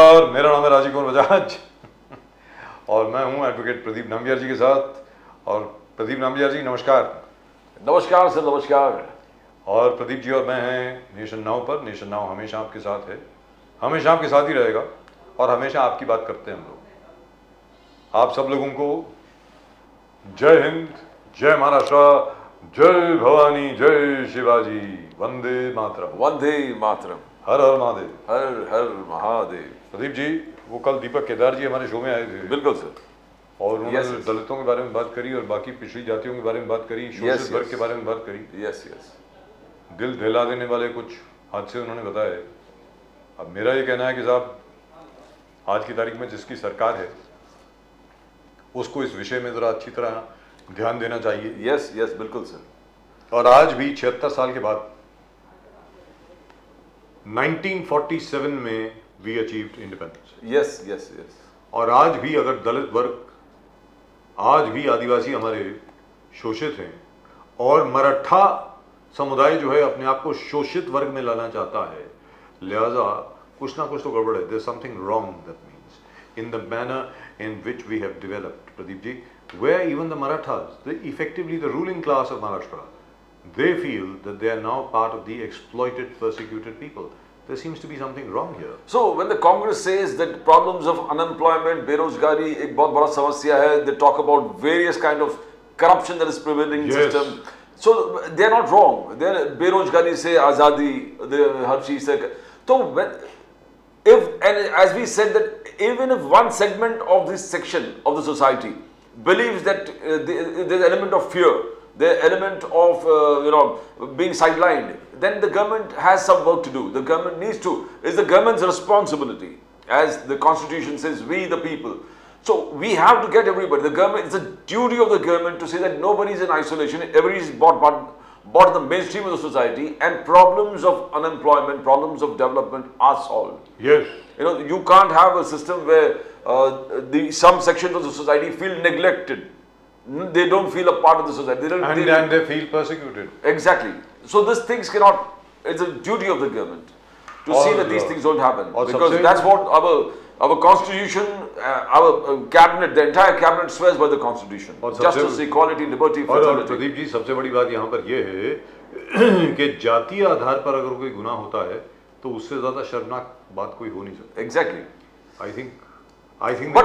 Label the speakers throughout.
Speaker 1: नमस्कार, मेरा नाम है राजीव कुमार बजाज और मैं हूं एडवोकेट प्रदीप नाम्बियार जी के साथ। और प्रदीप नाम्बियार जी नमस्कार।
Speaker 2: नमस्कार सर, नमस्कार।
Speaker 1: और प्रदीप जी और मैं हैं नेशन नाउ पर। नेशन नाउ हमेशा आपके साथ है, हमेशा आपके साथ ही रहेगा और हमेशा आपकी बात करते हैं हम लोग। आप सब लोगों को जय हिंद, जय महाराष्ट्र, जय भवानी, जय शिवाजी, वंदे मातरम।
Speaker 2: वंदे मातरम।
Speaker 1: हर हर महादेव।
Speaker 2: हर हर महादेव।
Speaker 1: प्रदीप जी, वो कल दीपक केदार जी हमारे शो में आए थे।
Speaker 2: बिल्कुल सर।
Speaker 1: और उन्होंने दलितों के बारे में बात करी और बाकी पिछड़ी जातियों के बारे में बात करी, शोषित वर्ग के बारे में बात करी।
Speaker 2: Yes yes.
Speaker 1: दिल दहला देने वाले कुछ हादसे उन्होंने बताए। अब मेरा ये कहना है कि साहब, आज की तारीख में जिसकी सरकार है उसको इस विषय में जरा अच्छी तरह ध्यान देना चाहिए।
Speaker 2: यस यस, बिल्कुल सर।
Speaker 1: और आज भी 76 साल के बाद 1947 में we achieved independence.
Speaker 2: Yes yes yes.
Speaker 1: और आज भी अगर दलित वर्ग, आज भी आदिवासी हमारे शोषित हैं और मराठा समुदाय जो है अपने आप को शोषित वर्ग में लाना चाहता है, लिहाजा कुछ ना कुछ तो गड़बड़ है। There something wrong, that means in the manner in which we have developed, Pradeep ji, where even the Marathas, effectively the ruling class of Maharashtra, they feel that they are now part of the exploited, persecuted people. There seems to be something wrong here.
Speaker 2: So when the Congress says that problems of unemployment, बेरोजगारी एक बहुत बड़ा समस्या है, they talk about various kind of corruption that is prevailing in system. So they are not wrong. They are बेरोजगारी से आजादी, हर चीज से। तो and as we said that even if one segment of this section of the society believes that there's an element of fear, the element of being sidelined, then the government has some work to do. The government needs to, it's the government's responsibility, as the constitution says, we the people. So we have to get everybody. The government, it's a duty of the government to say that nobody is in isolation, everybody is brought the mainstream of the society, and problems of unemployment, problems of development are solved.
Speaker 1: Yes.
Speaker 2: You can't have a system where some sections of the society feel neglected. They don't feel a part of the society.
Speaker 1: They feel persecuted.
Speaker 2: Exactly. So these things cannot, it's a duty of the government to see that these things don't happen. Because that's what our constitution, our cabinet, the entire cabinet swears by the constitution. Justice, equality, liberty, fraternity.
Speaker 1: Pradeep ji, सबसे बड़ी बात यहाँ पर ये है कि जातीय आधार पर अगर कोई गुनाह होता है तो उससे ज्यादा शर्मनाक बात कोई हो नहीं सकती।
Speaker 2: Exactly.
Speaker 1: I think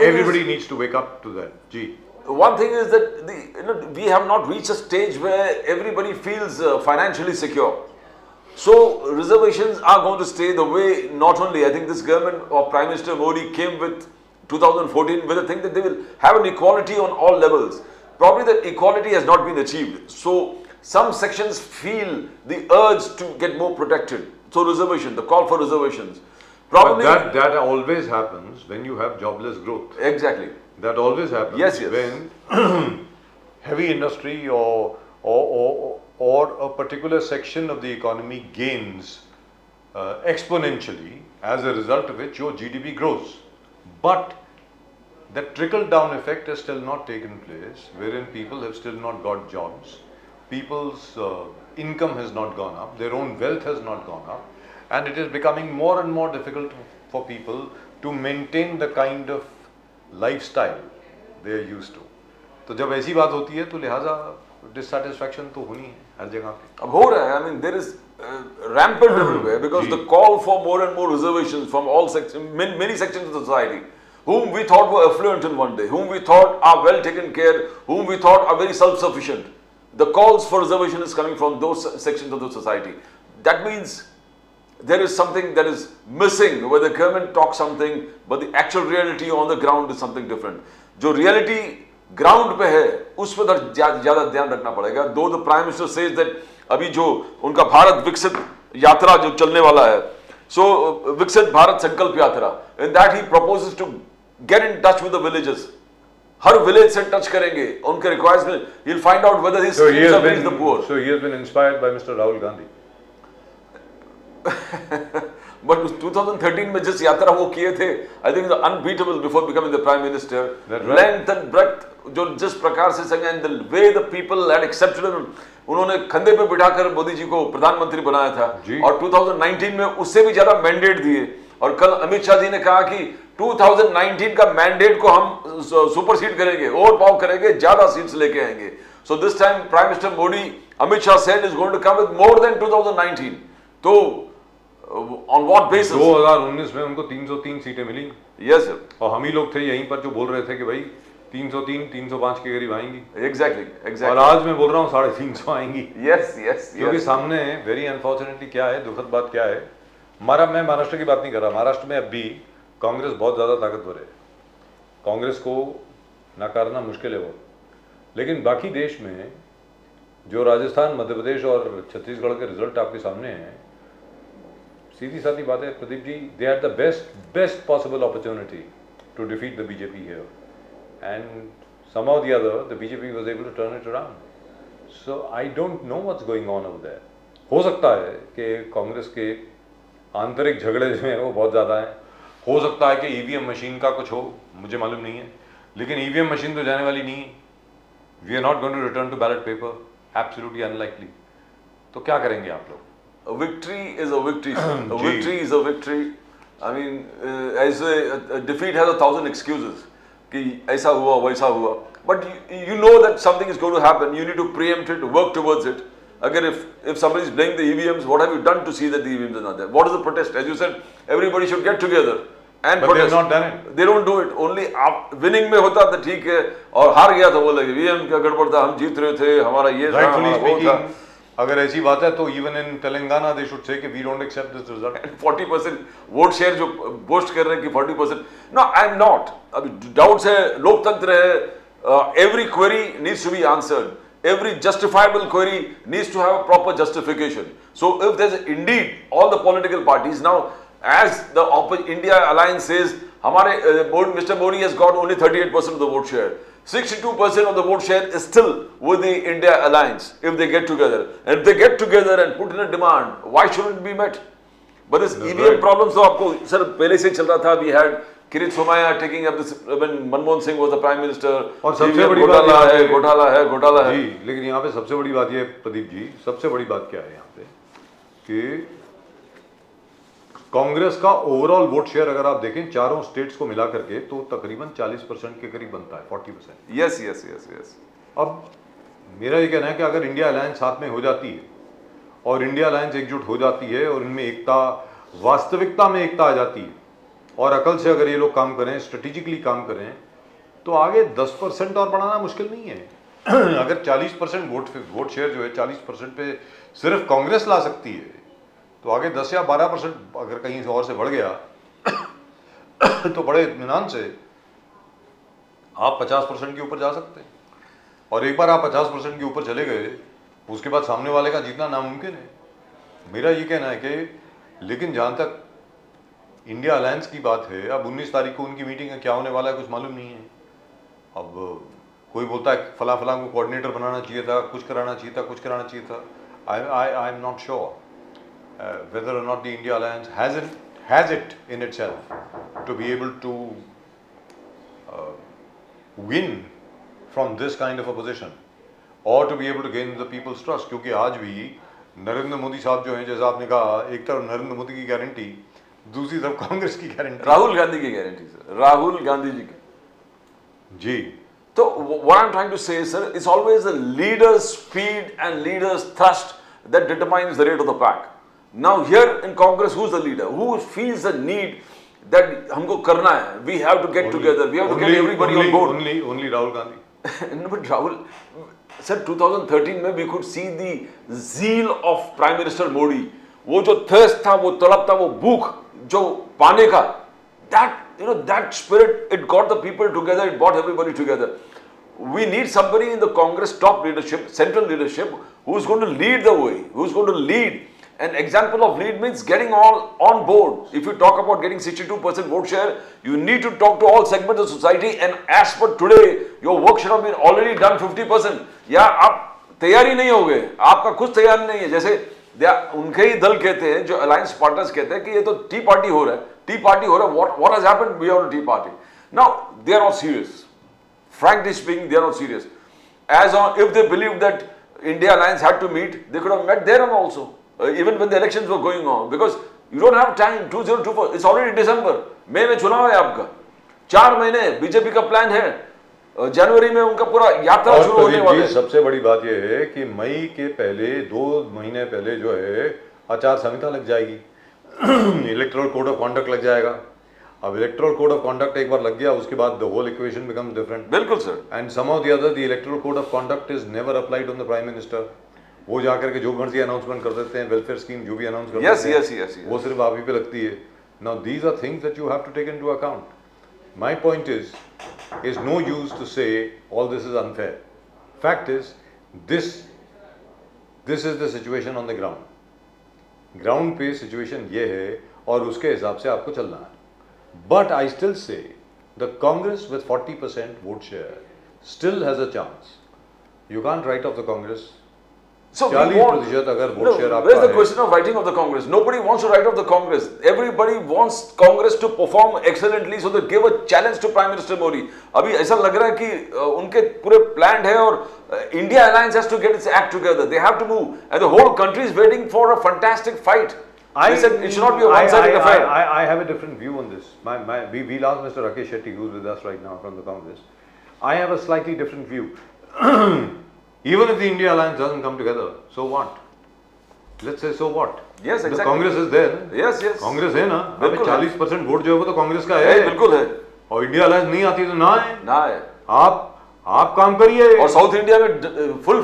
Speaker 1: everybody needs to wake up to that. Ji.
Speaker 2: One thing is that we have not reached a stage where everybody feels financially secure. So reservations are going to stay the way. Not only, I think this government of Prime Minister Modi came with 2014 with a thing that they will have an equality on all levels. Probably that equality has not been achieved. So some sections feel the urge to get more protected. So reservation, the call for reservations.
Speaker 1: Probably, but that always happens when you have jobless growth.
Speaker 2: Exactly.
Speaker 1: That always happens when heavy industry or a particular section of the economy gains exponentially, as a result of which your GDP grows. But that trickle-down effect has still not taken place, wherein people have still not got jobs. People's income has not gone up, their own wealth has not gone up, and it is becoming more and more difficult for people to maintain the kind of lifestyle they are used to. तो जब ऐसी बात होती है तो लिहाजा dissatisfaction तो होनी है हर जगह पे।
Speaker 2: अब हो रहा है, I mean there is rampant everywhere because the call for more and more reservations from all sections, many sections of the society, whom we thought were affluent in one day, whom we thought are well taken care, whom we thought are very self-sufficient. The calls for reservation is coming from those sections of the society. That means there is something that is missing where the government talks something but the actual reality on the ground is something different. जो reality ground पे है उस पर ज़्यादा ध्यान रखना पड़ेगा. Though the Prime Minister says that अभी जो उनका भारत विकसित यात्रा जो चलने वाला है, so विकसित भारत संकल्प यात्रा, in that he proposes to get in touch with the villages. Her village से टच करेंगे, उनके requirement, he'll find out whether his schemes have reached the poor.
Speaker 1: So he has been inspired by Mr. Rahul Gandhi.
Speaker 2: But 2013 में जिस यात्रा वो किए थे, I think it's unbeatable before becoming the Prime Minister. Length and breadth, जो जिस प्रकार से संग, and the way the people had accepted him, उन्होंने कंधे पे बिठाकर मोदी जी को प्रधानमंत्री बनाया था और 2019 में उससे भी ज्यादा मैंडेट दिए और कल अमित शाह जी ने कहा कि 2019 का मैंडेट को हम सुपरसीड करेंगे, ओवर पावर करेंगे, ज्यादा सीट्स लेके आएंगे. So this time prime minister Modi, Amit Shah said is going to come with more than 2019. तो ऑन व्हाट बेसिस?
Speaker 1: 2019 में उनको 303 सीटें मिली.
Speaker 2: Yes sir.
Speaker 1: और हम ही लोग थे यहीं पर जो बोल रहे थे कि भाई 303 305 के करीब आएंगी.
Speaker 2: एग्जैक्टली.
Speaker 1: और आज मैं बोल रहा हूँ 350 आएंगी.
Speaker 2: यस.
Speaker 1: क्योंकि सामने वेरी अनफॉर्चुनेटली क्या है, दुखद बात क्या है, मैं महाराष्ट्र की बात नहीं कर रहा. महाराष्ट्र में अब भी कांग्रेस बहुत ज्यादा ताकतवर है. कांग्रेस को नकारना मुश्किल है वो. लेकिन बाकी देश में जो राजस्थान, मध्य प्रदेश और छत्तीसगढ़ के रिजल्ट आपके सामने हैं, सीधी सादी बात है Pradeep ji, they had the best possible opportunity to defeat the BJP here, and somehow the other the BJP was able to turn it around. So I don't know what's going on over there. हो सकता है कि कांग्रेस के आंतरिक झगड़े जो हैं वो बहुत ज़्यादा हैं. हो सकता है कि ईवीएम मशीन का कुछ हो, मुझे मालूम नहीं है. लेकिन ईवीएम मशीन तो जाने वाली नहीं है. We are not going to return to ballot paper, absolutely unlikely. तो क्या करेंगे आप लोग?
Speaker 2: A victory is a victory. A victory is a victory. I mean, as a defeat has 1,000 excuses. कि ऐसा हुआ, वैसा हुआ. But you know that something is going to happen. You need to preempt it, work towards it. Again, if somebody is blaming the EVMs, what have you done to see that the EVMs are not there? What is the protest? As you said, everybody should get together and
Speaker 1: But
Speaker 2: protest.
Speaker 1: they have not done it.
Speaker 2: They don't do it. Only winning में होता तो ठीक है, और हार गया तो बोलेंगे EVM का गड़बड़ था, हम जीत रहे थे, हमारा ये था,
Speaker 1: Rightfully
Speaker 2: हमारा वो था.
Speaker 1: speaking, अगर ऐसी बात है तो even in Telangana they should say कि we don't accept this result.
Speaker 2: 40% vote share जो बोस्ट कर रहे हैं कि 40%. No, I am not. अभी डाउट्स है, लोकतंत्र है. Every query needs to be answered. Every justifiable query needs to have a proper justification. So if there's indeed all the political parties now, as the India alliance says, Mr. Modi has got only 38% of the vote share. 62% of the vote share is still with the India alliance if they get together. And if they get together and put in a demand, why shouldn't it be met? But this EVM problems तो आपको sir पहले से चल रहा था. We had Kirit Somaiya taking up this when Manmohan Singh was the prime minister.
Speaker 1: और सबसे बड़ी बात
Speaker 2: घोटाला है
Speaker 1: जी. लेकिन यहाँ पे सबसे बड़ी बात ये प्रदीप जी, सबसे बड़ी बात क्या है यहाँ पे कि कांग्रेस का ओवरऑल वोट शेयर अगर आप देखें चारों स्टेट्स को मिला करके तो तकरीबन 40% के करीब बनता है. 40%.
Speaker 2: यस.
Speaker 1: अब मेरा ये कहना है कि अगर इंडिया अलायंस साथ में हो जाती है और इंडिया अलायंस एकजुट हो जाती है और इनमें एकता, वास्तविकता में एकता आ जाती है और अकल से अगर ये लोग काम करें, स्ट्रेटेजिकली काम करें, तो आगे 10% और बढ़ाना मुश्किल नहीं है. अगर 40% वोट शेयर जो है 40% पे सिर्फ कांग्रेस ला सकती है, तो आगे 10 या 12% अगर कहीं और से बढ़ गया तो बड़े इत्मीनान से आप 50% के ऊपर जा सकते हैं. और एक बार आप 50% के ऊपर चले गए, उसके बाद सामने वाले का जीतना नामुमकिन है. मेरा ये कहना है कि लेकिन जहाँ तक इंडिया अलायंस की बात है, अब 19 तारीख को उनकी मीटिंग है, क्या होने वाला है कुछ मालूम नहीं है. अब कोई बोलता है फला को कोऑर्डिनेटर बनाना चाहिए था, कुछ कराना चाहिए था. आई am not sure whether or not the India alliance has it in itself to be able to win from this kind of a position or to be able to gain the people's trust. क्योंकि आज भी नरेंद्र मोदी साहब जो हैं, जैसा आपने कहा, एक तरफ नरेंद्र मोदी की गारंटी, दूसरी तरफ कांग्रेस की गारंटी,
Speaker 2: राहुल गांधी की गारंटी सर, राहुल गांधी जी की
Speaker 1: जी.
Speaker 2: तो what I'm trying to say sir, it's always the leader's speed and leader's thrust that determines the rate of the pack. Now here in Congress, who's the leader? Who feels the need that हमको करना है? We have to get together. We have to get everybody on board.
Speaker 1: Only Rahul Gandhi.
Speaker 2: No, but Rahul, sir, 2013 में we could see the zeal of Prime Minister Modi. वो जो thirst था, वो तड़प था, वो भूख जो पाने का, that spirit, it got the people together. It brought everybody together. We need somebody in the Congress top leadership, central leadership, who's going to lead the way, who's going to lead. An example of lead means getting all on board. If you talk about getting 62% vote share, you need to talk to all segments of society, and as per today, your work should have been already done 50%. या आप तैयारी नहीं हो गए, आपका कुछ तैयार नहीं है. जैसे उनके ही दल कहते हैं, जो अलायंस पार्टनर्स कहते हैं कि ये तो टी पार्टी हो रहा है. What has happened beyond T party? Now they are not serious. Frankly speaking, they are not serious. As on, if they believed that India alliance had to meet, they could have met there and also. Even when the elections were going on, because You don't have time. 2024. It's already December. मई में चुनाव है आपका. 4 महीने BJP का plan है. जनवरी में उनका पूरा यात्रा शुरू होने वाली है.
Speaker 1: सबसे बड़ी बात यह है कि मई के पहले 2 महीने पहले जो है आचार संहिता लग जाएगी. इलेक्टोरल कोड ऑफ कॉन्डक्ट लग जाएगा. अब इलेक्टोरल कोड ऑफ कॉन्डक्ट एक बार लग गया, उसके बाद the whole equation becomes different.
Speaker 2: बिल्कुल sir.
Speaker 1: And somehow the other the electoral code of conduct is never applied on the prime minister. वो जाकर के जो मर्जी अनाउंसमेंट कर देते हैं, वेलफेयर स्कीम जो भी अनाउंस कर देते हैं, वो सिर्फ आप ही पे लगती है. Now these are things that you have to take into account. My point is no use to say all this is unfair. Fact is, this is the situation on the ground. Ground पे situation ये है और उसके हिसाब से आपको चलना है. But I still say the Congress with 40% vote share still has a chance. You can't write off the Congress.
Speaker 2: So
Speaker 1: 40% अगर vote share आपका
Speaker 2: where's the
Speaker 1: है.
Speaker 2: question of writing off the Congress? Nobody wants to write off the Congress. Everybody wants Congress to perform excellently, so they give a challenge to Prime Minister Modi. अभी ऐसा लग रहा है कि उनके पूरे planned है और India Alliance has to get its act together. They have to move, and the whole country is waiting for a fantastic fight. They said it should not be a one-sided affair.
Speaker 1: I have a different view on this. We'll ask Mr. Rakesh Shetty, who's with us right now from the Congress. I have a slightly different view. Even if the India Alliance doesn't come together, so what? Let's say so what?
Speaker 2: Yes, exactly.
Speaker 1: The Congress is there.
Speaker 2: Yes, yes.
Speaker 1: Congress है ना. अभी 40% vote जो है वो तो कांग्रेस का
Speaker 2: है.
Speaker 1: है.
Speaker 2: बिल्कुल है.
Speaker 1: और इंडिया अलायंस नहीं आती तो ना है.
Speaker 2: ना है.
Speaker 1: आप काम करिए.
Speaker 2: और साउथ इंडिया में full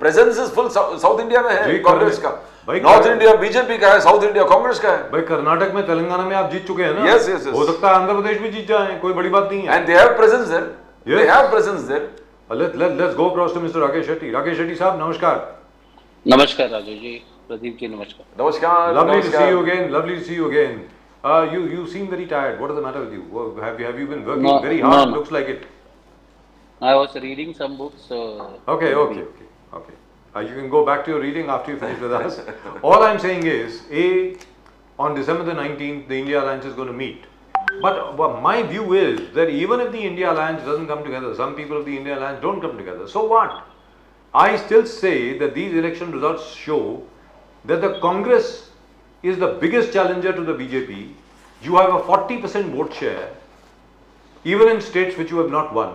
Speaker 2: presence is full south India में है कांग्रेस का. नॉर्थ इंडिया बीजेपी का है, साउथ इंडिया कांग्रेस का है.
Speaker 1: भाई कर्नाटक में, तेलंगाना में आप जीत चुके हैं ना.
Speaker 2: Yes yes.
Speaker 1: हो सकता है आंध्र प्रदेश में जीत जाए, कोई बड़ी बात नहीं है.
Speaker 2: And they have presence there. They have presence there.
Speaker 1: Let's go across to Mr. Rakesh Shetty. Rakesh Shetty साहब नमस्कार.
Speaker 3: नमस्कार राजू जी, प्रदीप जी नमस्कार.
Speaker 2: नमस्कार.
Speaker 1: Lovely to see you again. Lovely to see you again. You seem very tired. What is the matter with you? Have you been working very hard?
Speaker 3: No.
Speaker 1: Looks like it.
Speaker 3: I was reading some books.
Speaker 1: Okay. You can go back to your reading after you finish with us. All I'm saying is, on December the 19th, the India Alliance is going to meet. But my view is that even if the India Alliance doesn't come together, some people of the India Alliance don't come together. So what? I still say that these election results show that the Congress is the biggest challenger to the BJP. You have a 40% vote share, even in states which you have not won.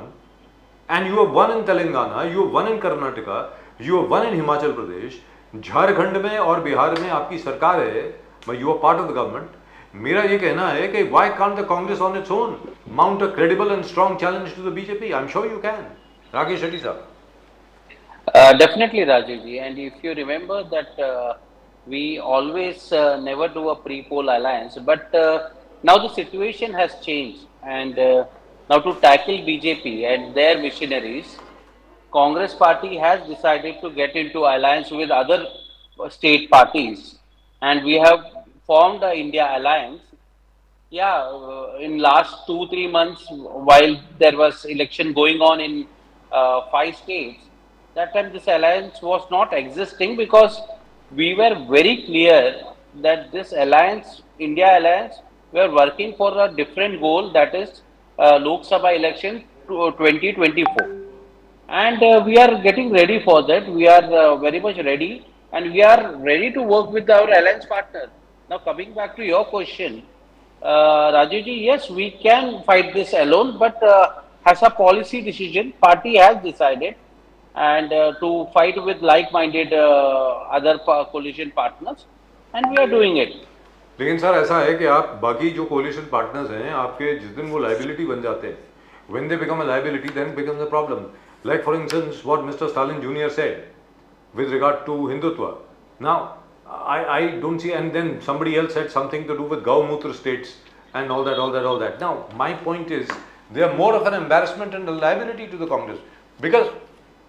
Speaker 1: And you have won in Telangana, you have won in Karnataka, you have won in Himachal Pradesh. Jharkhand में और बिहार में आपकी सरकार है, but you are part of the government. मेरा ये कहना है कि why can't the Congress on its own mount a credible and strong challenge to the BJP? I'm sure you can. Rakesh Shetty sir.
Speaker 3: Definitely Raju ji, and if you remember that we always never do a pre-poll alliance, but now the situation has changed, and now to tackle BJP and their missionaries, Congress party has decided to get into alliance with other state parties, and we have formed the India Alliance. In last 2-3 months, while there was election going on in 5 states, that time this alliance was not existing because we were very clear that this alliance, India Alliance, we are working for a different goal, that is Lok Sabha election 2024. And we are getting ready for that. We are very much ready, and we are ready to work with our alliance partners. Now coming back to your question, Raju ji, yes, we can fight this alone, but as a policy decision, party has decided and to fight with like-minded other coalition partners, and we are doing it.
Speaker 1: लेकिन sir ऐसा है कि आप बाकी जो collision partners हैं आपके जिस दिन वो लाइबिलिटी बन जाते हैं, when they become a liability, then becomes a problem. Like for instance, what Mr. Stalin Jr. said with regard to Hindutva. Now, I don't see, and then somebody else said something to do with Gaumutra states and all that. Now, my point is, they are more of an embarrassment and a liability to the Congress. Because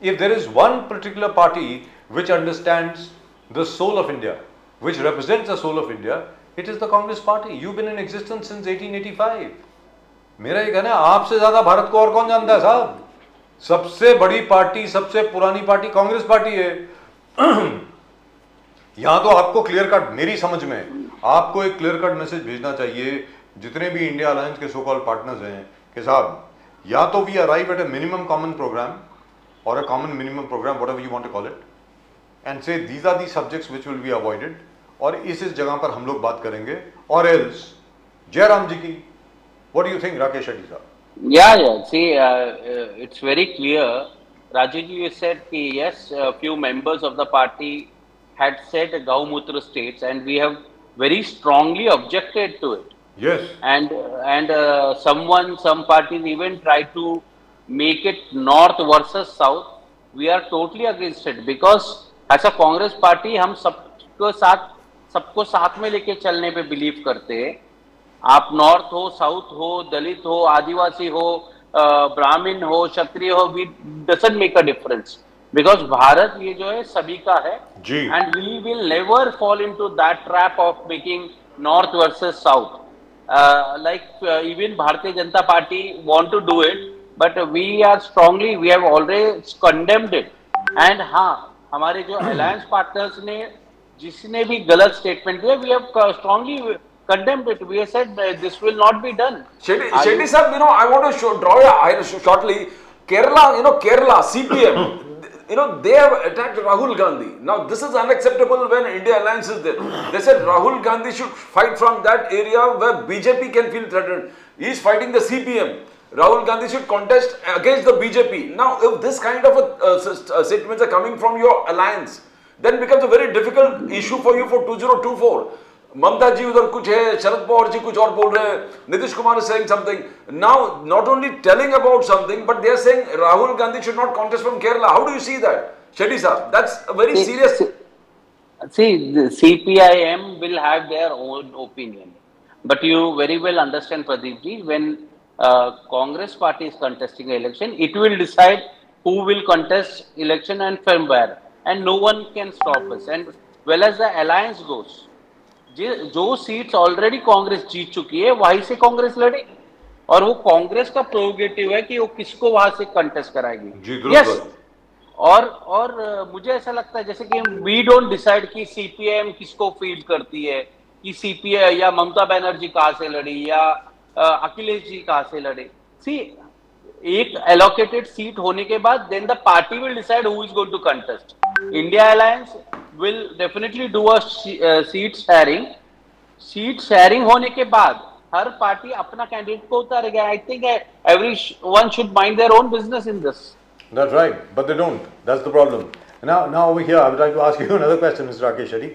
Speaker 1: if there is one particular party which understands the soul of India, which represents the soul of India, it is the Congress party. You've been in existence since 1885. मेरा ये कहना है, आपसे ज्यादा भारत को और कौन जानता है साहब? सबसे बड़ी पार्टी, सबसे पुरानी पार्टी कांग्रेस पार्टी है. यहां तो आपको क्लियर कट, मेरी समझ में आपको एक क्लियर कट मैसेज भेजना चाहिए जितने भी इंडिया अलायंस के सो कॉल्ड पार्टनर्स हैं कि साहब या तो we arrive at a minimum common programme or a common minimum program, whatever you want to call it, and say these are the subjects which will be avoided, और इस जगह पर हम लोग बात करेंगे, और एल्स जयराम जी की, what do you think Rakesh Shetty साहब?
Speaker 3: Yeah. See, it's very clear. Rajiv, you said कि yes, a few members of the party had said Gaumutra states, and we have very strongly objected to it.
Speaker 1: Yes.
Speaker 3: And some parties even try to make it north versus south. We are totally against it because as a Congress party हम सबको साथ में लेके चलने पे believe करते हैं. आप नॉर्थ हो, साउथ हो, दलित हो, आदिवासी हो, ब्राह्मण हो, क्षत्रिय हो, we doesn't make a difference because Bharat ये जो है सभी का है. And we will never fall into that trap of making north versus south. Like even Bharatiya Janata Party want to do it, but we are strongly, we have already condemned it. And हाँ, हमारे जो alliance partners ने जिसने भी गलत statement दिया, we have strongly condemned it. We have said this will not be done.
Speaker 2: Shetty sir, I want to draw your shortly. Kerala, CPM, they have attacked Rahul Gandhi. Now, this is unacceptable when India Alliance is there. They said Rahul Gandhi should fight from that area where BJP can feel threatened. He is fighting the CPM. Rahul Gandhi should contest against the BJP. Now, if this kind of statements are coming from your alliance, then it becomes a very difficult issue for you for 2024. ममता जी उधर कुछ है, शरद पवार जी कुछ और बोल रहे हैं, Nitish Kumar is saying something. Now, not only telling about something, but they are saying Rahul Gandhi should not contest from Kerala. How do you see that, Shetty sir? That's a very serious.
Speaker 3: See, the CPIM will have their own opinion, but you very well understand, Pradeep ji, when Congress party is contesting election, it will decide who will contest election and from where, and no one can stop us. And well as the alliance goes, जो seats already Congress जीत चुकी है वहीं से कांग्रेस लड़े, और वो कांग्रेस का purgative है कि वो किसको वहां से कंटेस्ट कराएगी. यस. और मुझे ऐसा लगता है जैसे कि वी डोंट डिसाइड कि सीपीएम किसको फील्ड करती है, कि सीपीआई या ममता बनर्जी कहां से लड़ी या अखिलेश जी कहां से लड़े. सी, एक एलोकेटेड सीट होने के बाद then the party will decide who is going to contest. India alliance will definitely do a seat sharing. Seat sharing होने के बाद हर पार्टी अपना कैंडिडेट को उतारेगा. I think everyone should mind their own business in this.
Speaker 1: That's right, but they don't. That's the problem. Now over here, I would like to ask you another question, Mr. Rakesh Shetty.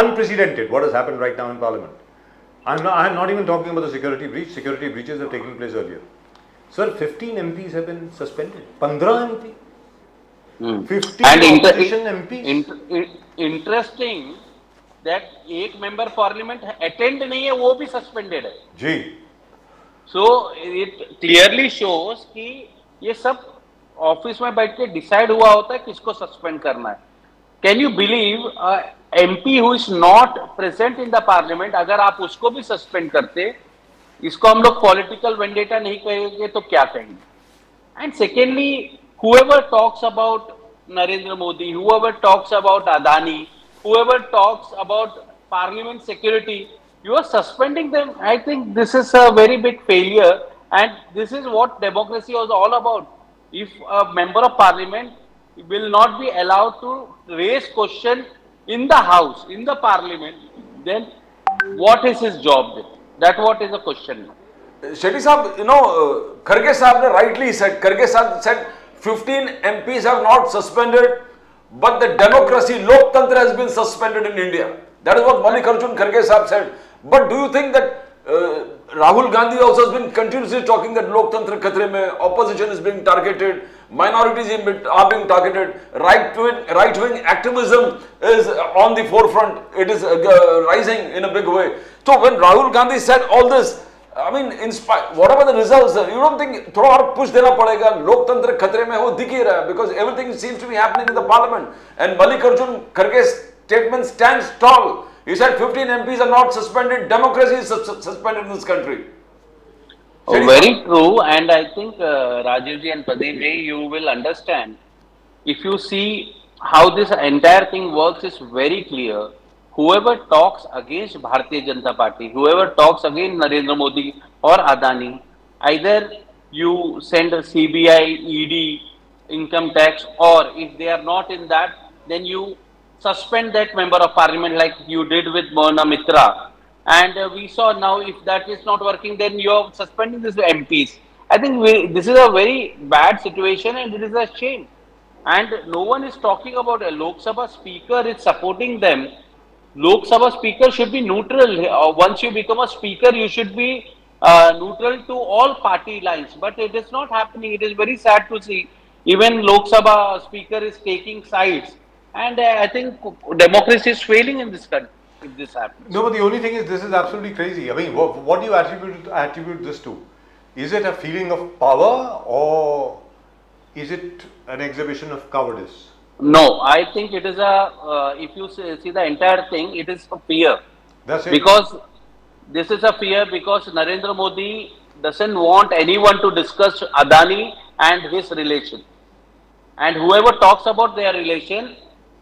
Speaker 1: Unprecedented, what has happened right now in Parliament. I'm not even talking about the security breach. Security breaches have taken place earlier. Sir, 15 MPs have been suspended. 15 MP. 50 opposition MPs.
Speaker 3: Interesting that एक member parliament attend नहीं है, वो भी suspended है.
Speaker 1: जी.
Speaker 3: So it clearly shows कि ये सब office में बैठ के डिसाइड हुआ होता है किसको सस्पेंड करना है. Can you believe MP who is not present in the parliament, अगर आप उसको भी सस्पेंड करते, इसको हम लोग पॉलिटिकल वेंडेटा नहीं कहेंगे तो क्या कहेंगे. And secondly, whoever talks about Narendra Modi, whoever talks about Adani, whoever talks about parliament security, you are suspending them. I think this is a very big failure, and this is what democracy was all about. If a member of parliament will not be allowed to raise question in the house, in the parliament, then what is his job then? That what is the question.
Speaker 2: Shetty Saab, Kharge Saab ne rightly said, Kharge Saab said 15 MPs have not suspended, but the democracy, Loktantra has been suspended in India. That is what Mallikarjun Kharge Saab said. But do you think that Rahul Gandhi also has been continuously talking that Loktantra khatre mein, opposition is being targeted, minorities are being targeted, right-wing activism is on the forefront, it is rising in a big way. So when Rahul Gandhi said all this, I mean, whatever the results, you don't think थोड़ा और push देना पड़ेगा? लोकतंत्र खतरे में हो दिख ही रहा है, because everything seems to be happening in the parliament. And Mallikarjun Kharge's statement stands tall. He said 15 MPs are not suspended. Democracy is suspended in this country.
Speaker 3: Oh, very true. And I think Rajiv ji and Pradeep ji, you will understand. If you see how this entire thing works, is very clear. Whoever talks against Bharatiya Janata Party, whoever talks against Narendra Modi or Adani, either you send a CBI, ED, income tax, or if they are not in that, then you suspend that member of parliament like you did with Mona Mitra. And we saw now if that is not working, then you're suspending these MPs. I think this is a very bad situation and it is a shame. And no one is talking about a Lok Sabha speaker is supporting them. Lok Sabha speaker should be neutral. Once you become a speaker, you should be neutral to all party lines. But it is not happening. It is very sad to see. Even Lok Sabha speaker is taking sides. And I think democracy is failing in this country if this happens.
Speaker 1: No, but the only thing is, this is absolutely crazy. I mean, what do you attribute this to? Is it a feeling of power, or is it an exhibition of cowardice?
Speaker 3: No, I think it is a, if you see the entire thing, it is a fear.
Speaker 1: That's it.
Speaker 3: Because this is a fear because Narendra Modi doesn't want anyone to discuss Adani and his relation. And whoever talks about their relation,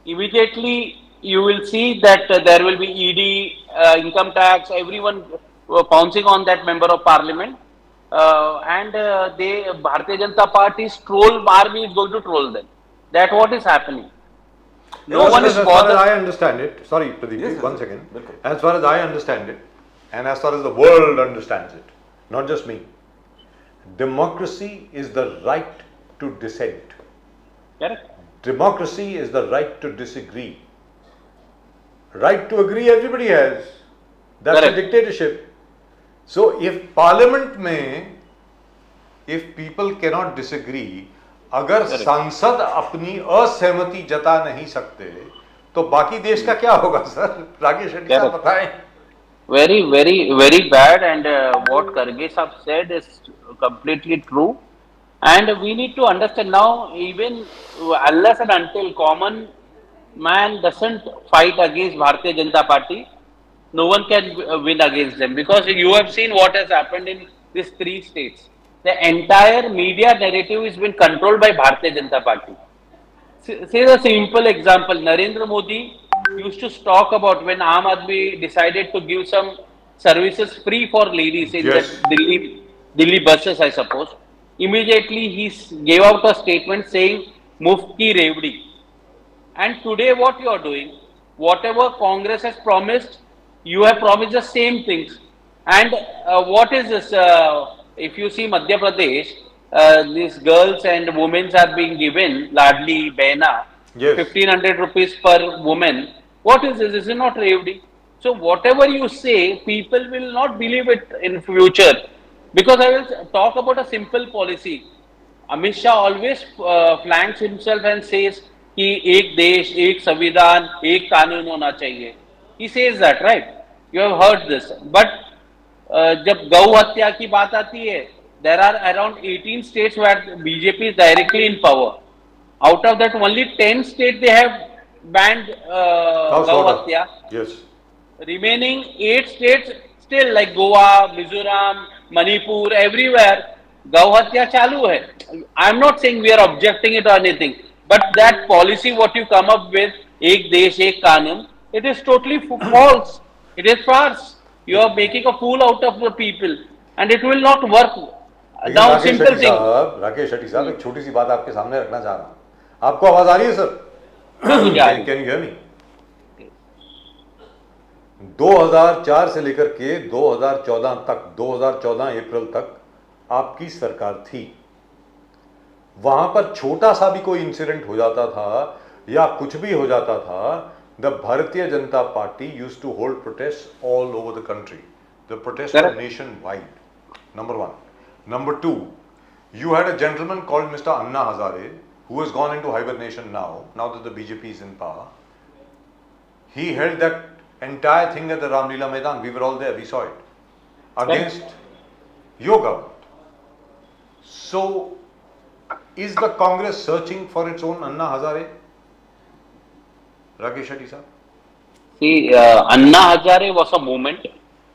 Speaker 3: immediately you will see that there will be ED, income tax, everyone pouncing on that member of parliament. Bharatiya Janata Party's troll army is going to troll them. That's what is happening. No one is bothered.
Speaker 1: As far as I understand it, sorry Pradeep,
Speaker 2: Yes,
Speaker 1: one
Speaker 2: yes,
Speaker 1: second.
Speaker 2: yes.
Speaker 1: As far as I understand it, and as far as the world understands it, not just me, democracy is the right to dissent.
Speaker 3: Correct.
Speaker 1: Democracy is the right to disagree. Right to agree everybody has. That's
Speaker 3: Correct.
Speaker 1: a dictatorship. So if parliament में, if people cannot disagree, अगर
Speaker 3: Correct.
Speaker 1: सांसद अपनी असहमति जता नहीं सकते, तो बाकी देश का क्या होगा सर? राकेश शेट्टी साहब
Speaker 3: Correct.
Speaker 1: बताएं.
Speaker 3: Very bad. And what Karge Saab said is completely true. And we need to understand now, even unless and until common man doesn't fight against Bharatiya Janata Party, no one can win against them. Because you have seen what has happened in these 3 states. The entire media narrative has been controlled by Bharatiya Janata Party. Say a simple example. Narendra Modi used to talk about when Aam Aadmi decided to give some services free for ladies in
Speaker 1: Yes.
Speaker 3: the Delhi buses, I suppose. Immediately he gave out a statement saying Muft ki revdi. And today what you are doing, whatever Congress has promised, you have promised the same things. And what is this? If you see Madhya Pradesh, these girls and women are being given Ladli, Behna,
Speaker 1: Yes.
Speaker 3: 1500 rupees per woman. What is this? This is not revdi. So whatever you say, people will not believe it in future. Because I will talk about a simple policy. Amit Shah always flanks himself and says कि एक देश, एक संविधान, एक कानून होना चाहिए. He says that, right? You have heard this. But जब गौ हत्या की बात आती है, there are around 18 states where BJP is directly in power. Out of that, only 10 states they have banned gau hatya.
Speaker 1: Yes.
Speaker 3: Remaining 8 states still like Goa, Mizoram, Manipur, everywhere gau hatya chalu hai. I am not saying we are objecting it or anything, but that policy what you come up with, ek desh, ek kanun, it is totally false. It is farce. You are making a fool out of the people, and it will not work. Now, simple thing.
Speaker 1: Rakesh Shetty साहब, एक छोटी सी बात आपके सामने रखना चाह रहा हूँ. आपको आवाज आ रही है sir? Can you hear me? 2004 से लेकर के 2014 तक, 2014 अप्रैल तक आपकी सरकार थी. वहां पर छोटा सा भी कोई इंसिडेंट हो जाता था या कुछ भी हो जाता था, the Bharatiya Janata Party used to hold protest all over the country. The protest were nationwide. Number 1. Number 2, you had a gentleman called Mr. Anna Hazare, who has gone into hibernation now that the BJP is in power. He held that entire thing at the Ramlila Maidan. We were all there, we saw it. Against your government. So, is the Congress searching for its own Anna Hazare? Rakesh Shetty sir?
Speaker 3: See, Anna Hazare was a movement,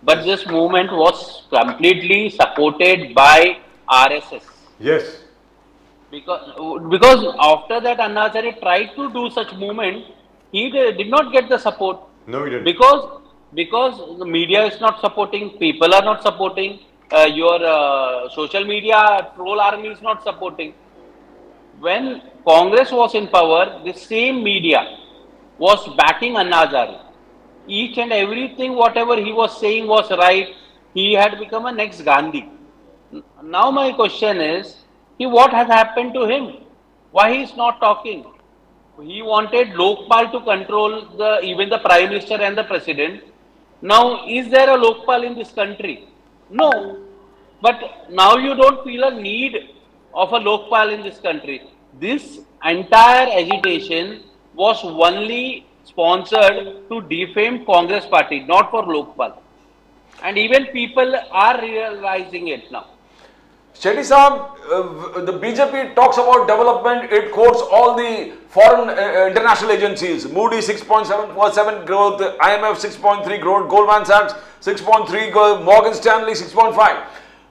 Speaker 3: but this movement was completely supported by RSS.
Speaker 1: Yes.
Speaker 3: Because after that Anna Hazare tried to do such movement, he did not get the support.
Speaker 1: No, he didn't.
Speaker 3: Because the media is not supporting, people are not supporting, your social media troll army is not supporting. When Congress was in power, the same media, was backing Anna Hazare. Each and everything, whatever he was saying was right. He had become a next Gandhi. Now my question is, what has happened to him? Why he is not talking? He wanted Lokpal to control even the Prime Minister and the President. Now, is there a Lokpal in this country? No. But now you don't feel a need of a Lokpal in this country. This entire agitation was only sponsored to defame Congress party, not for Lokpal. And even people are realizing it now.
Speaker 2: Shetty Saab, the BJP talks about development, it quotes all the foreign international agencies. Moody 6.7% growth, IMF 6.3 growth, Goldman Sachs 6.3 growth, Morgan Stanley 6.5.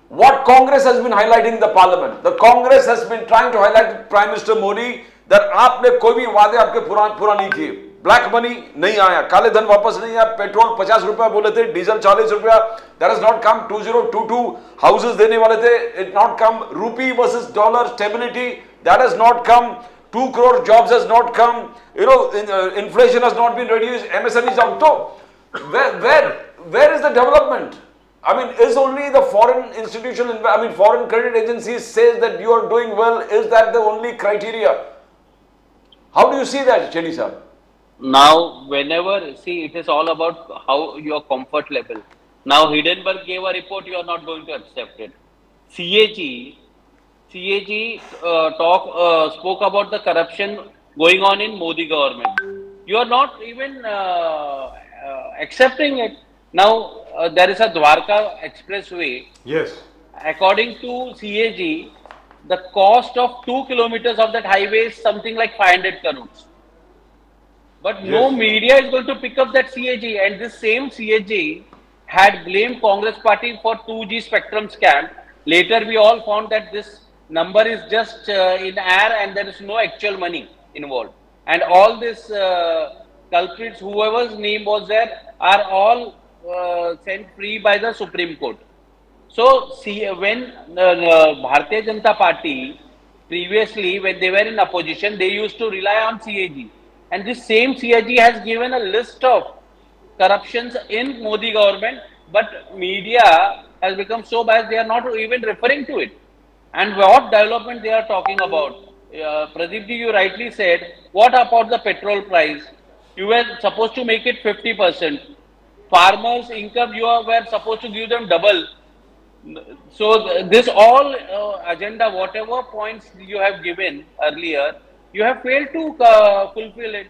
Speaker 2: What Congress has been highlighting in the parliament? The Congress has been trying to highlight Prime Minister Modi that आपने कोई भी वादे आपके पूरा नहीं किए. Black money नहीं आया, काले धन वापस नहीं आया, पेट्रोल 50 रुपया बोले थे, डीजल 40 रुपया, that has not come. 2022 houses देने वाले थे, it not come. Rupee versus dollar stability, that has not come. 2 crore jobs has not come. You know, inflation has not been reduced. MSME is out. So where is the development? I mean, is only the foreign institutional, foreign credit agencies says that you are doing well, is that the only criteria? How do you see that, Shetty Saab?
Speaker 3: Now, whenever, see, it is all about how your comfort level. Now, Hindenburg gave a report, you are not going to accept it. CAG spoke about the corruption going on in Modi government. You are not even accepting it. Now, there is a Dwarka expressway.
Speaker 1: Yes.
Speaker 3: According to CAG, the cost of 2 kilometers of that highway is something like 500 crores. But no media is going to pick up that CAG, and this same CAG had blamed Congress party for 2G spectrum scam. Later we all found that this number is just in air and there is no actual money involved. And all these culprits, whoever's name was there, are all sent free by the Supreme Court. So see, when Bharatiya Janata Party previously, when they were in opposition, they used to rely on CAG. And this same CAG has given a list of corruptions in Modi government, but media has become so biased, they are not even referring to it. And what development they are talking about? Pradeep ji, you rightly said, what about the petrol price? You were supposed to make it 50%. Farmers' income, you were supposed to give them double. So this all agenda, whatever points you have given earlier, you have failed to fulfill it.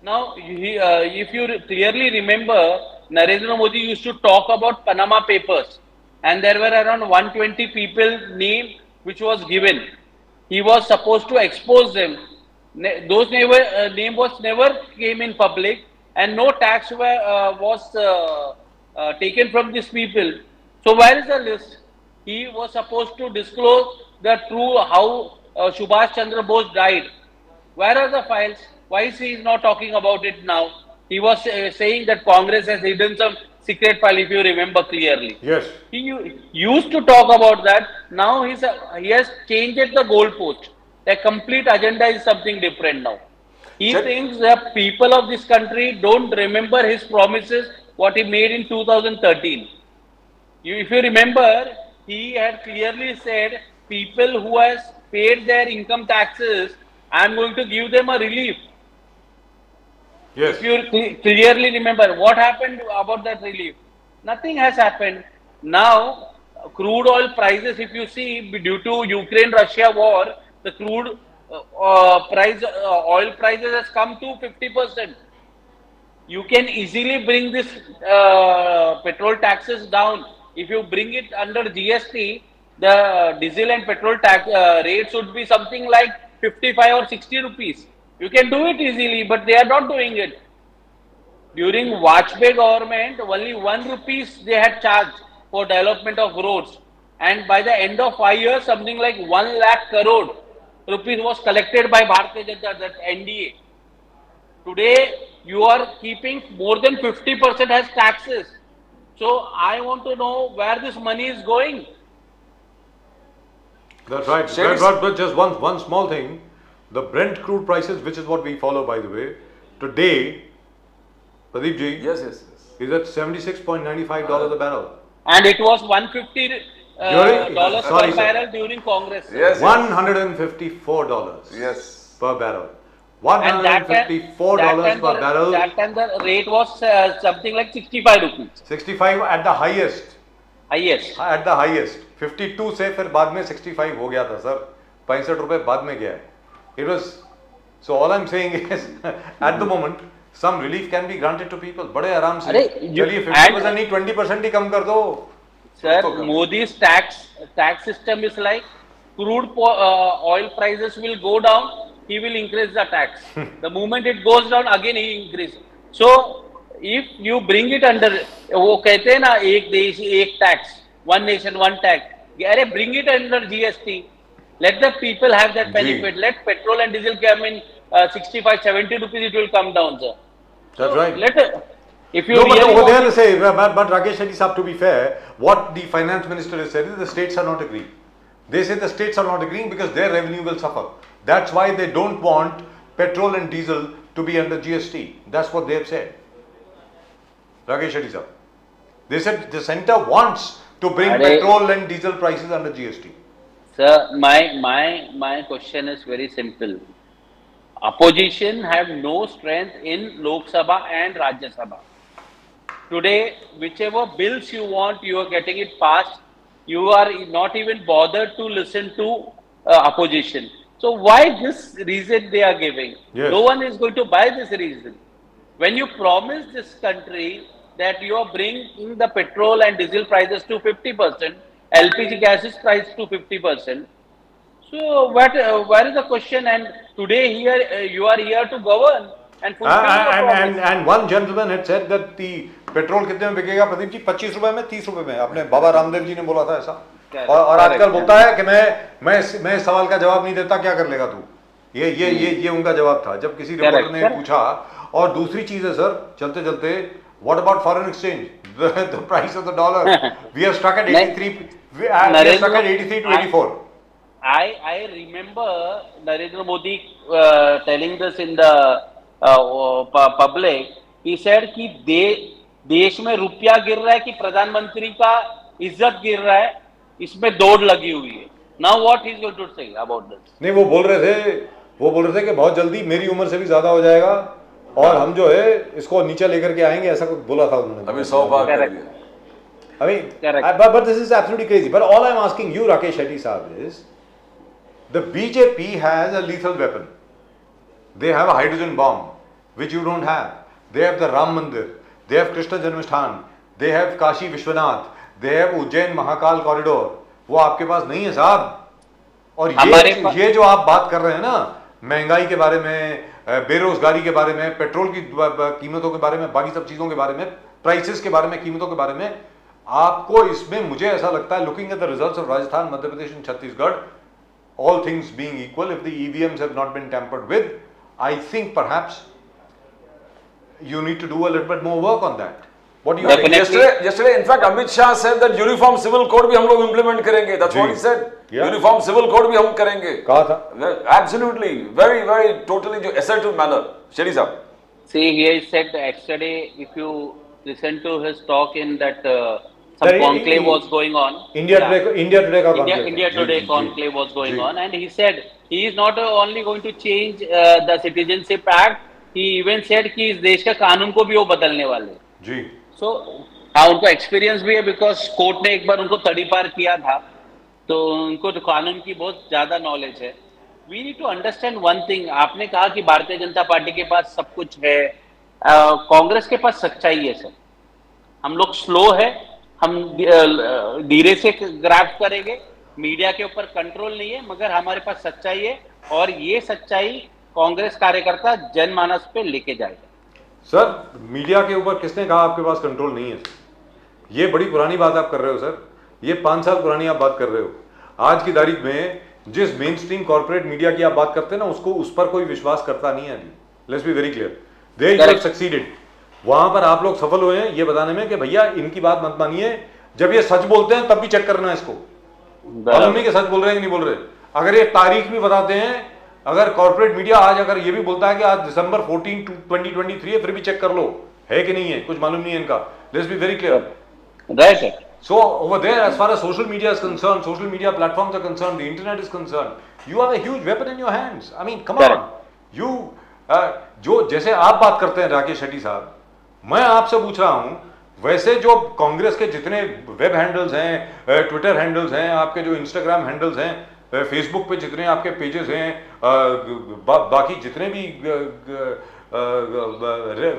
Speaker 3: Now, if you clearly remember, Narendra Modi used to talk about Panama Papers, and there were around 120 people name which was given. He was supposed to expose them. Those name was never came in public, and no tax was taken from these people. So where is the list? He was supposed to disclose the true how Subhash Chandra Bose died. Where are the files? Why is he not talking about it now? He was saying that Congress has hidden some secret file, if you remember clearly.
Speaker 1: Yes.
Speaker 3: He used to talk about that. Now he has changed the goalpost. The complete agenda is something different now. He thinks that people of this country don't remember his promises, what he made in 2013. If you remember, he had clearly said, people who has paid their income taxes, I am going to give them a relief.
Speaker 1: Yes.
Speaker 3: If you clearly remember, what happened about that relief? Nothing has happened. Now, crude oil prices, if you see, due to Ukraine-Russia war, the crude oil prices has come to 50%. You can easily bring this petrol taxes down. If you bring it under GST, the diesel and petrol tax rates would be something like 55 or 60 rupees. You can do it easily, but they are not doing it. During Vajpayee government, only 1 rupees they had charged for development of roads. And by the end of 5 years, something like 1 lakh crore rupees was collected by Bharatiya Janata, that NDA. Today, you are keeping more than 50% as taxes. So I want to know where this money is going.
Speaker 1: That's right. But just one small thing. The Brent crude prices, which is what we follow, by the way, today, Pradeep ji,
Speaker 2: Yes.
Speaker 1: is at $76.95 a barrel.
Speaker 3: And it was $150 dollars per
Speaker 1: sorry, sir.
Speaker 3: barrel during Congress. Sir.
Speaker 2: Yes.
Speaker 1: $154
Speaker 2: Yes.
Speaker 1: per barrel.
Speaker 3: And
Speaker 1: $154 per barrel.
Speaker 3: That time the rate was something like 65 rupees.
Speaker 1: 65 at the highest.
Speaker 3: Highest.
Speaker 1: At the highest. 52 से फिर बाद में 65 हो गया था sir. 65 रुपए बाद में गया है. It was, so all I'm saying is at the moment some relief can be granted to people. बड़े आराम से. चलिए 50% नहीं 20% ही कम कर दो.
Speaker 3: Sir, Modi's tax system is like crude oil prices will go down, he will increase the tax. The moment it goes down, again he increase. So if you bring it under, वो कहते हैं ना एक देश एक tax, one nation one tax. अरे bring it under GST. Let the people have that benefit. Let petrol and diesel come in 65-70 rupees. It will come down, sir.
Speaker 1: That's right.
Speaker 3: If you
Speaker 1: no,
Speaker 3: really
Speaker 1: but over there to say, but Rakesh Shetty Saab, to be fair, what the finance minister has said is the states are not agreeing. They say the states are not agreeing because their revenue will suffer. That's why they don't want petrol and diesel to be under GST. That's what they have said. Rakesh Shetty Saab. They said the centre wants to bring petrol and diesel prices under GST.
Speaker 3: Sir, my question is very simple. Opposition have no strength in Lok Sabha and Rajya Sabha. Today, whichever bills you want, you are getting it passed. You are not even bothered to listen to opposition. So why this reason they are giving?
Speaker 1: Yes.
Speaker 3: No one is going to buy this reason. When you promise this country that you are bringing the petrol and diesel prices to 50%, LPG gases price to 50%. So where is the question? And today here you are here to govern and fulfill the promise.
Speaker 1: And one gentleman had said that the petrol कितने में बिकेगा प्रदीप जी 25 रुपए में 30 रुपए में अपने बाबा रामदेव जी ने बोला था ऐसा और आजकल बोलता है कि मैं सवाल का जवाब नहीं देता क्या कर लेगा तू ये उनका जवाब था जब किसी रिपोर्टर ने पूछा और दूसरी चीज है सर चलते चलते what about foreign exchange the price of the dollar we are stuck at 83 we are stuck at 83 to 84
Speaker 3: I remember Narendra Modi telling this in the public. He said कि देश में रुपया गिर रहा है कि प्रधानमंत्री का इज्जत गिर रहा है इसमें दौड़ लगी हुई है. Now what he is going to say about this?
Speaker 1: नहीं वो बोल रहे थे कि बहुत जल्दी मेरी उम्र से भी ज्यादा हो जाएगा और हम जो है इसको नीचे लेकर के आएंगे ऐसा कुछ बोला था उन्होंने.
Speaker 2: अभी 100 बार कर दिया.
Speaker 1: I mean, but this is absolutely crazy. But all I'm asking you, Rakesh Shetty Saab, is the BJP has a lethal weapon. They have a hydrogen bomb, which you don't have. They have the Ram Mandir. They have Krishna Janmashthan. They have Kashi Vishwanath. They have Ujjain Mahakal corridor. वो आपके पास नहीं है साहब. और ये जो आप बात कर रहे हैं ना महंगाई के बारे में, बेरोजगारी के बारे में, पेट्रोल की कीमतों के बारे में, बाकी सब चीजों के बारे में, प्राइसेस के बारे में, कीमतों के बारे में, आपको इसमें मुझे ऐसा लगता है looking at the results of Rajasthan, Madhya Pradesh and Chhattisgarh, all things being equal, if the EVMs have not been tampered with, I think perhaps you need to do a little bit more work on that. What do you think?
Speaker 2: Yesterday, in fact, Amit Shah said that uniform civil code भी हम लोग implement करेंगे. That's what he said.
Speaker 1: Yeah.
Speaker 2: Uniform civil code भी हम करेंगे.
Speaker 1: कहा था.
Speaker 2: Absolutely, very, very, totally assertive manner. Shetty Saab.
Speaker 3: See, he said yesterday, if you listen to his talk in that some conclave was going on.
Speaker 1: India Today
Speaker 3: conclave was going on, and he said he is not only going to change the Citizenship Act. He even said कि इस देश का कानून को भी वो बदलने वाले.
Speaker 1: जी.
Speaker 3: So हाँ उनको एक्सपीरियंस भी है बिकॉज कोर्ट ने एक बार उनको तड़ीपार किया था तो उनको तो कानून की बहुत ज्यादा नॉलेज है. We need to understand one thing. आपने कहा कि भारतीय जनता पार्टी के पास सब कुछ है, कांग्रेस के पास सच्चाई है सर. हम लोग स्लो है, हम धीरे से ग्रैब करेंगे, मीडिया के ऊपर कंट्रोल नहीं है, मगर हमारे पास सच्चाई है और ये सच्चाई कांग्रेस कार्यकर्ता जनमानस पे लेके जाएगा.
Speaker 1: सर मीडिया के ऊपर किसने कहा आपके पास कंट्रोल नहीं है? ये बड़ी पुरानी बात आप कर रहे हो सर. ये 5 साल पुरानी आप बात कर रहे हो. आज की तारीख में जिस मेन स्ट्रीम कॉर्पोरेट मीडिया की आप बात करते हैं ना उसको उस पर कोई विश्वास करता नहीं है अभी. Let's be very clear. They have succeeded. वहां पर आप लोग सफल हुए हैं ये बताने में कि भैया इनकी बात मत मानिए, जब ये सच बोलते हैं तब भी चेक करना इसको. मालूम नहीं कि सच बोल रहे हैं कि नहीं बोल रहे. अगर ये तारीख भी बताते हैं अगर कॉर्पोरेट मीडिया आज अगर ये भी बोलता है कि आज दिसंबर 14 2023 है, फिर भी चेक कर लो है कि नहीं है, कुछ मालूम नहीं है इनका. Let's be very clear.
Speaker 3: Right.
Speaker 1: So over there, as far as social media is concerned, social media platforms are concerned, the internet is concerned, you have a huge weapon in your hands. I mean, come on. You जो जैसे आप बात करते हैं राकेश शेट्टी साहब, मैं आपसे पूछ रहा हूं, वैसे जो कांग्रेस के जितने वेब हैंडल्स हैं, ट्विटर हैंडल्स हैं, आपके जो इंस्टाग्राम हैंडल्स हैं, फेसबुक पे जितने आपके पेजेस हैं, बाकी जितने भी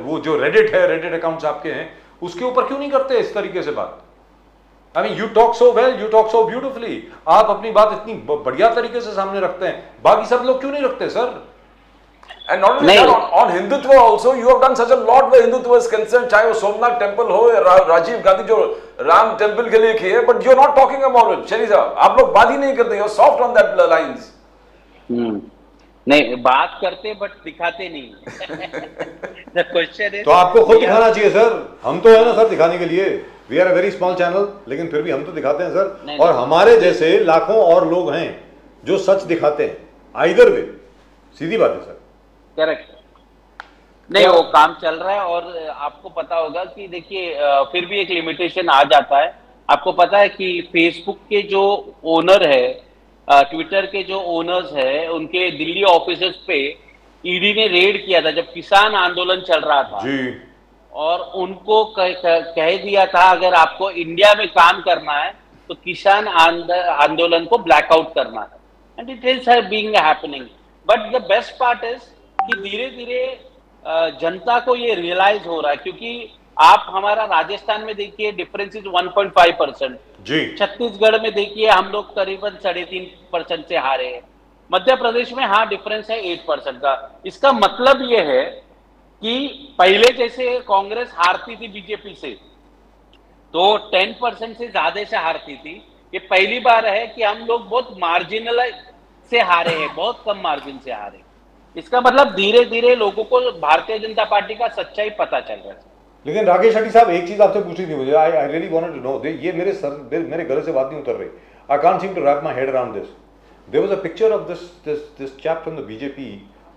Speaker 1: वो जो रेडिट है, रेडिट अकाउंट्स आपके हैं, उसके ऊपर क्यों नहीं करते इस तरीके से बात? I mean, you talk so well, you talk so beautifully. आप अपनी बात इतनी बढ़िया तरीके से सामने रखते हैं, बाकी सब लोग क्यों नहीं रखते sir?
Speaker 2: And not only that, on Hindutva also, you have done such a lot where Hindutva is concerned. चाहे वो सोमनाथ टेम्पल हो या राजीव गांधी जो राम टेम्पल के लिए किए, but you are not talking about it, शेरी साहब. आप लोग बात ही नहीं करते, you are soft on that lines.
Speaker 3: नहीं, बात करते बट दिखाते नहीं. The question is,
Speaker 1: तो आपको खुद दिखाना चाहिए सर. हम तो है ना सर दिखाने के लिए. We are a very small channel, लेकिन फिर भी हम तो दिखाते हैं सर. और हमारे जैसे लाखों और लोग हैं जो सच दिखाते हैं. आइदर वे, सीधी बात है सर.
Speaker 3: करेक्ट. नहीं, वो काम चल रहा है. और आपको पता होगा कि देखिए, फिर भी एक लिमिटेशन आ जाता है. आपको पता है कि फेसबुक के जो ओनर है, ट्विटर के जो ओनर्स है, उनके दिल्ली ऑफिसेस पे ईडी ने रेड किया था जब किसान आंदोलन चल रहा था
Speaker 1: जी. और
Speaker 3: उनको कह दिया था अगर आपको इंडिया में काम करना है तो किसान आंदोलन को ब्लैकआउट करना है. And it is being happening. But the best part is कि धीरे धीरे जनता को ये रियलाइज हो रहा है, क्योंकि आप हमारा राजस्थान में देखिए डिफरेंस इज 1.5%.
Speaker 1: जी.
Speaker 3: छत्तीसगढ़ में देखिए हम लोग करीबन 3.5% से हारे हैं. मध्य प्रदेश में हाँ डिफरेंस है 8% का. इसका मतलब ये है कि पहले जैसे कांग्रेस हारती थी बीजेपी से तो 10% से ज्यादा से हारती थी. ये पहली बार है कि हम लोग बहुत मार्जिनल से हारे हैं, बहुत कम मार्जिन से हारे. इसका मतलब धीरे धीरे लोगों को भारतीय जनता पार्टी का सच्चाई पता चल रहा है.
Speaker 1: लेकिन राकेश शेट्टी साहब, एक चीज आपसे पूछनी थी मुझे. I really wanted to know. ये मेरे गले से बात नहीं उतर रही. I can't seem to wrap my head around this. There was a picture of this chap from the BJP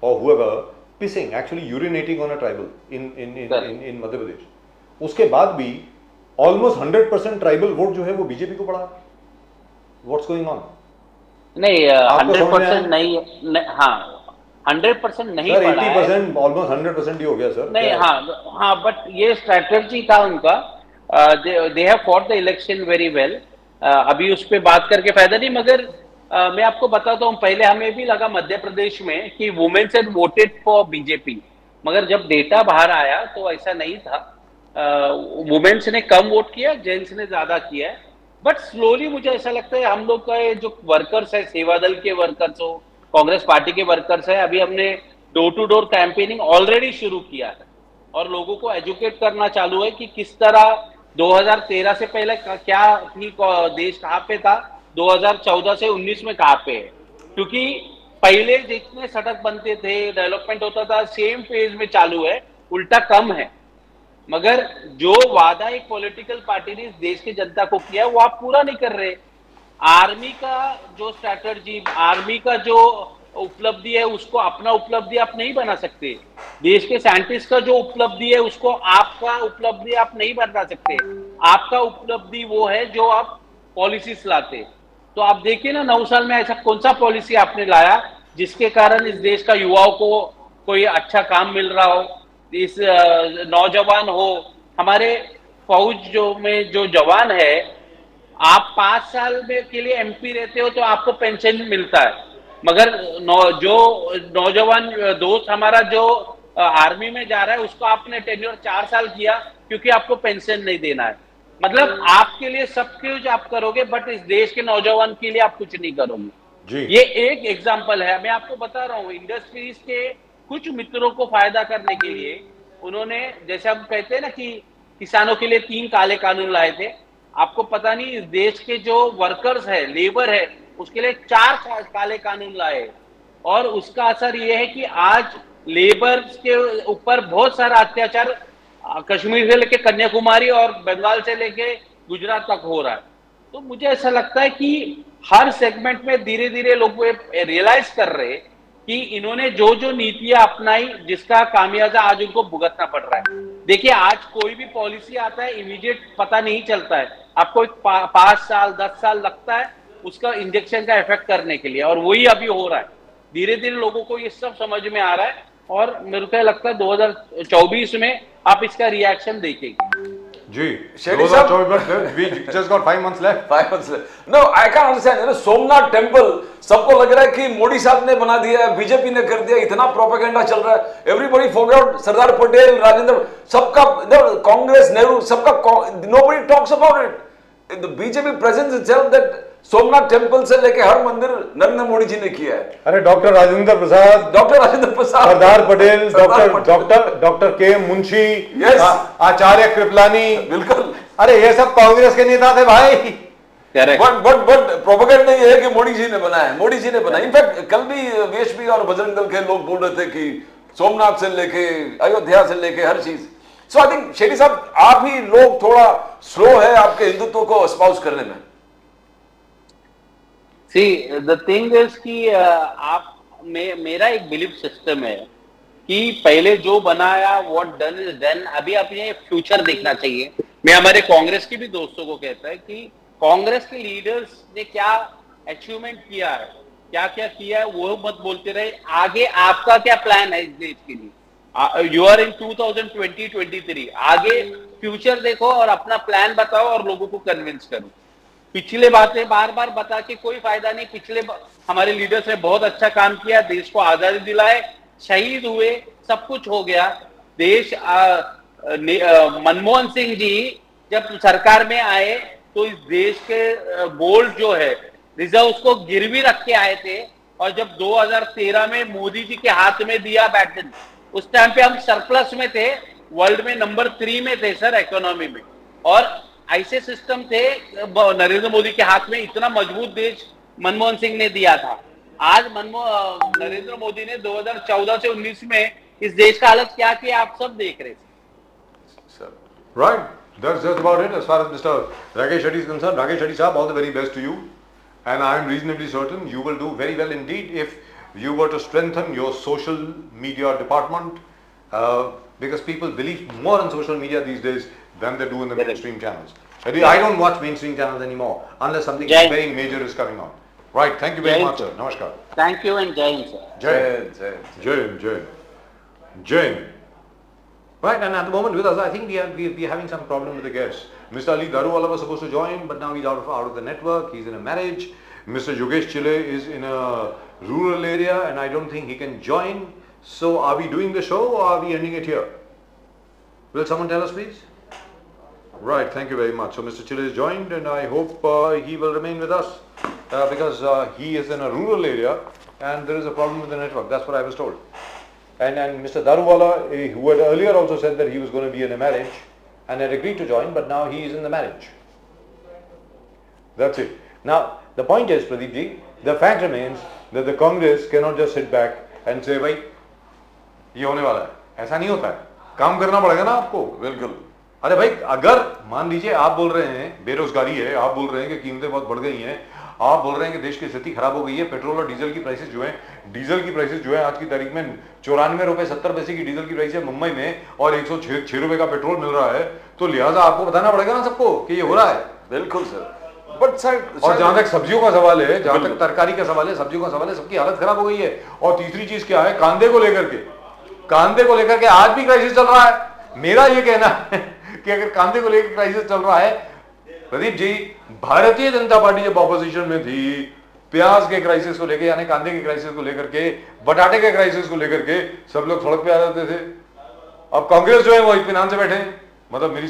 Speaker 1: और whoever pissing, actually urinating on a tribal in Madhya Pradesh. उसके बाद भी almost 100% ट्राइबल वोट जो है वो BJP को पड़ा. What's going on?
Speaker 3: नहीं, 100% नहीं. हाँ, 100% नहीं पड़ा है.
Speaker 1: 80%, almost 100% ही हो गया सर.
Speaker 3: नहीं, हाँ, बट ये स्ट्रैटेजी था उनका. they have fought the election very well. अभी उस पर बात करके फायदा नहीं. मगर मैं आपको बताता हूँ, पहले हमें भी लगा मध्य प्रदेश में कि women's had voted for BJP, मगर जब डेटा बाहर आया तो ऐसा नहीं था. वुमेन्स ने कम वोट किया, जेंट्स ने ज्यादा किया है. बट स्लोली मुझे ऐसा लगता है हम लोग का जो वर्कर्स है, सेवा दल के वर्कर्स हो, कांग्रेस पार्टी के वर्कर्स है, अभी हमने door to door campaigning already शुरू किया है और लोगों को एजुकेट करना चालू है कि किस तरह 2013 से पहले क्या देश कहाँ पे था, 2014 से 19 में कहाँ पे है. क्योंकि पहले जितने सड़क बनते थे, डेवलपमेंट होता था, सेम फेज में चालू है, उल्टा कम है. मगर जो वादा एक पॉलिटिकल पार्टी ने इस देश की जनता को किया वो आप पूरा नहीं कर रहे. आर्मी का जो स्ट्रैटेजी, आर्मी का जो उपलब्धि है उसको अपना उपलब्धि आप नहीं बना सकते. देश के साइंटिस्ट का जो उपलब्धि है उसको आपका उपलब्धि आप नहीं बना सकते. आपका उपलब्धि वो है जो आप पॉलिसीज लाते. तो आप देखिए ना, 9 साल में ऐसा कौन सा पॉलिसी आपने लाया जिसके कारण इस देश का युवाओं को कोई अच्छा काम मिल रहा हो, इस नौजवान हो. हमारे फौज में जो जवान है, आप 5 साल में के लिए एमपी रहते हो तो आपको पेंशन मिलता है. मगर जो नौजवान दोस्त हमारा जो आर्मी में जा रहा है उसको आपने टेन्योर 4 साल किया क्योंकि आपको पेंशन नहीं देना है. मतलब आपके लिए सब कुछ आप करोगे बट इस देश के नौजवान के लिए आप कुछ नहीं करोगे जी. ये एक एग्जांपल है. मैं आपको बता रहा हूँ, इंडस्ट्रीज के कुछ मित्रों को फायदा करने के लिए उन्होंने, जैसे हम कहते हैं ना कि किसानों के लिए 3 काले कानून लाए थे. आपको पता नहीं इस देश के जो वर्कर्स है, लेबर है, उसके लिए 4 काले कानून लाए. और उसका असर यह है कि आज लेबर के ऊपर बहुत सारा अत्याचार कश्मीर से लेके कन्याकुमारी और बंगाल से लेके गुजरात तक हो रहा है. तो मुझे ऐसा लगता है कि हर सेगमेंट में धीरे धीरे लोग रियलाइज कर रहे कि इन्होंने जो जो नीतियां अपनाई जिसका खामियाजा आज उनको भुगतना पड़ रहा है। देखिए आज कोई भी पॉलिसी आता है इमीडिएट पता नहीं चलता है, आपको एक 5 साल 10 साल लगता है उसका इंजेक्शन का इफेक्ट करने के लिए, और वही अभी हो रहा है। धीरे धीरे लोगों को ये सब समझ में आ रहा है और मेरे को लगता है 2024 में आप इसका रिएक्शन देखेंगे।
Speaker 1: जी,
Speaker 2: Shady sir,
Speaker 1: 2024 we just got 5 months left.
Speaker 2: 5 months left. No, I can't understand. You know, Somnath temple सबको लग रहा है कि मोदी साहब ने बना दिया है, बीजेपी ने कर दिया, इतना प्रोपेगेंडा चल रहा है। एवरीबॉडी फॉरगॉट सरदार पटेल, राजेंद्र, सबका कांग्रेस, नेहरू, सबका nobody talks about it. The BJP presence itself that Somnath temple से लेके हर मंदिर नरेंद्र मोदी जी ने किया है।
Speaker 1: अरे डॉक्टर राजेंद्र प्रसाद, सरदार पटेल, डॉक्टर के मुंशी, आचार्य कृपलानी,
Speaker 2: बिल्कुल,
Speaker 1: अरे ये सब कांग्रेस के नेता थे भाई।
Speaker 2: बट प्रोपेगेंडा ये है कि मोदी जी ने बनाया है, मोदी जी ने बनाया। इनफैक्ट कल भी वीएचपी और बजरंग दल के लोग बोल रहे थे कि सोमनाथ से लेके अयोध्या से लेके हर चीज। सो आई थिंक शेडी साहब आप ही लोग थोड़ा स्लो है आपके हिंदुत्व को एस्पाउस करने में।
Speaker 3: See, the thing is कि मेरा एक बिलीफ सिस्टम है कि पहले जो बनाया व्हाट डन इज डन, अभी अपने फ्यूचर देखना चाहिए। मैं हमारे कांग्रेस के भी दोस्तों को कहता है कि कांग्रेस के लीडर्स ने क्या अचीवमेंट किया है, क्या क्या किया है, वो मत बोलते रहे। आगे आपका क्या प्लान है इस देश के लिए? यू आर इन 2020-23, आगे फ्यूचर देखो और अपना प्लान बताओ और लोगों को कन्विंस करो। पिछले बातें बार बार बता के कोई फायदा नहीं। पिछले हमारे लीडर्स ने बहुत अच्छा काम किया, देश को आजादी दिलाए, शहीद हुए, सब कुछ हो गया। देश मनमोहन सिंह जी जब सरकार में आए तो इस देश के गोल्ड जो है रिजर्व उसको गिरवी रख के आए थे, और जब 2013 में मोदी जी के हाथ में दिया बैटन, उस टाइम पे हम सरप्लस में थे, वर्ल्ड में नंबर 3 में थे सर इकोनॉमी में, और ऐसे सिस्टम थे नरेंद्र मोदी के हाथ में। इतना मजबूत देश मनमोहन सिंह ने दिया था। आज नरेंद्र मोदी ने 2014 से 19 में इस देश का हालत क्या किया आप सब देख रहे थे।
Speaker 1: Right, that's just about it as far as Mr. Rakesh Shetty is concerned. Rakesh Shetty साहब, all the very best to you, and I am reasonably certain you will do very well indeed if you were to strengthen your social media department, because people believe more in social media these days than they do in the mainstream channels. I don't watch mainstream channels anymore unless something very major is coming on. Right, thank you very much, sir. Namaskar.
Speaker 3: Thank you and Jai Hind, sir.
Speaker 1: Jai Hind. Jai Hind. Right, and at the moment with us, I think we are having some problem with the guests. Mr. Ali Daruwala was supposed to join, but now he's out of the network. He's in a marriage. Mr. Yogesh Chile is in a rural area, and I don't think he can join. So, are we doing the show or are we ending it here? Will someone tell us, please? Right, thank you very much. So Mr. Chile is joined, and I hope he will remain with us because he is in a rural area and there is a problem with the network. That's what I was told. And Mr. Daruwala, who had earlier also said that he was going to be in a marriage and had agreed to join, but now he is in the marriage. That's it. Now, the point is, Pradeep ji, the fact remains that the Congress cannot just sit back and say, भाई ये होने वाला है। ऐसा नहीं होता है, काम करना पड़ेगा ना आपको।
Speaker 2: बिल्कुल।
Speaker 1: अरे भाई, अगर मान लीजिए आप बोल रहे हैं बेरोजगारी है, आप बोल रहे हैं कि कीमतें बहुत बढ़ गई हैं, आप बोल रहे हैं कि देश की स्थिति खराब हो गई है, पेट्रोल और डीजल की प्राइसेस जो है आज की तारीख में 94 रुपए 70 पैसे की डीजल की प्राइस है मुंबई में, और 106 रुपए का पेट्रोल मिल रहा है, तो लिहाजा आपको बताना पड़ेगा ना सबको कि ये हो रहा है।
Speaker 2: बिल्कुल सर। बट सर,
Speaker 1: और जहां तक सब्जियों का सवाल है, जहां तक तरकारी का सवाल है, सब्जियों का सवाल है, सबकी हालत खराब हो गई है। और तीसरी चीज क्या है, कांदे को लेकर के आज भी क्राइसिस चल रहा है। मेरा ये कहना है कि अगर कांदे को लेकर क्राइसिस चल रहा है, प्रदीप जी, भारतीय जनता पार्टी जब ऑपोजिशन में थी, प्याज के क्राइसिस को लेकर, यानी कांदे के क्राइसिस को लेकर के, बटाटे के क्राइसिस को लेकर के सब लोग सड़क पे आ जाते थे। अब कांग्रेस जो है वो इत्मीनान से बैठे, मतलब मेरी